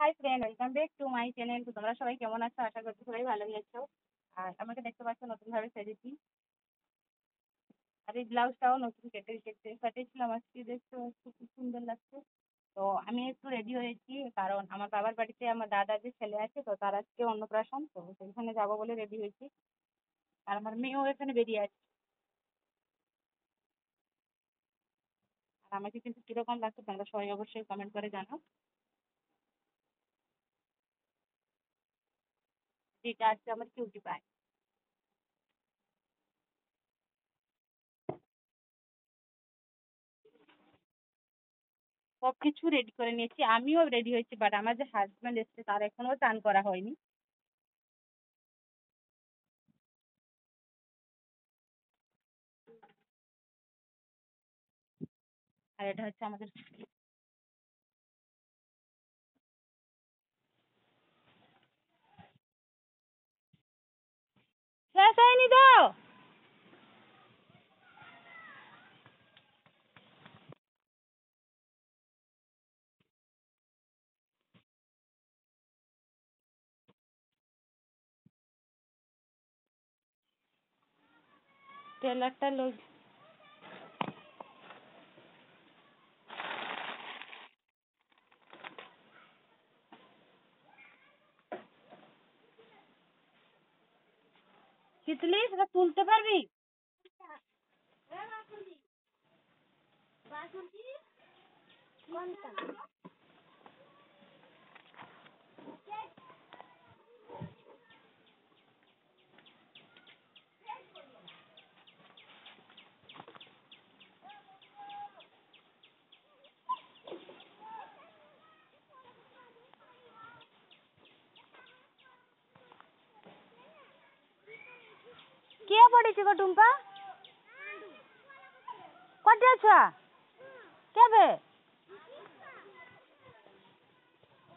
Hi friend, welcome back to my channel. তো তোমরা সবাই কেমন আছো? আশা করছি সবাই ভালোই আছো। আর আমাকে দেখতে পাচ্ছ নতুন ভাবে সেজেছি। আর এই ব্লাউজটাও নতুন কেটে কেটে কাটিয়েছিলাম আজকে, দেখতে পাচ্ছ খুব সুন্দর লাগছে। তো আমি একটু রেডি হয়েছি, কারণ আমার বাবার বাড়িতে আমার দাদার যে ছেলে আছে, তো তার আজকে অন্নপ্রাশন, তো সেখানে যাবো বলে রেডি হয়েছি। আর আমার মেয়েও এখানে বেরিয়ে আছে। আর আমাকে কিন্তু কিরকম লাগছে তোমরা সবাই অবশ্যই কমেন্ট করে জানাও। যেটা আছে আমার কিউটি পায়। সবকিছু রেডি করে নিয়েছি, আমিও রেডি হয়েছি, বাট আমার যে হাজব্যান্ড এসছে তার এখনো চান করা হয়নি। আর এটা হচ্ছে আমাদের শেষ হয়নি তো। টেলারটা লোক তিতলি, সেটা তুলতে পারবি? কে পড়েছে গো টুম্পা? কটা ছুয়া কেবে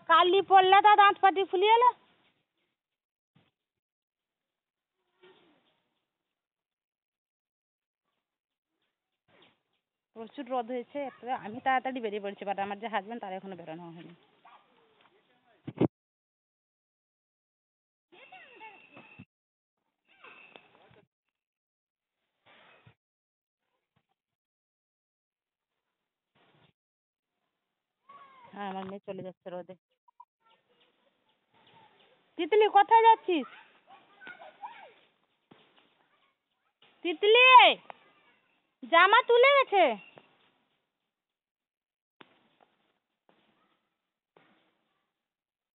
কালি পড়লে তা দাঁত পাটি ফুলিয়ে এলো। প্রচুর রোদ হয়েছে, আমি তাড়াতাড়ি বেরিয়ে পড়েছি, বাট আমার যে হাজবেন্ড তার এখনো বেরোনো হয়নি। হ্যাঁ, আমার মেয়ে চলে যাচ্ছে রোদে। তিতলি, কোথায় যাচ্ছিস? তিতলি, জামা তুলে গেছে।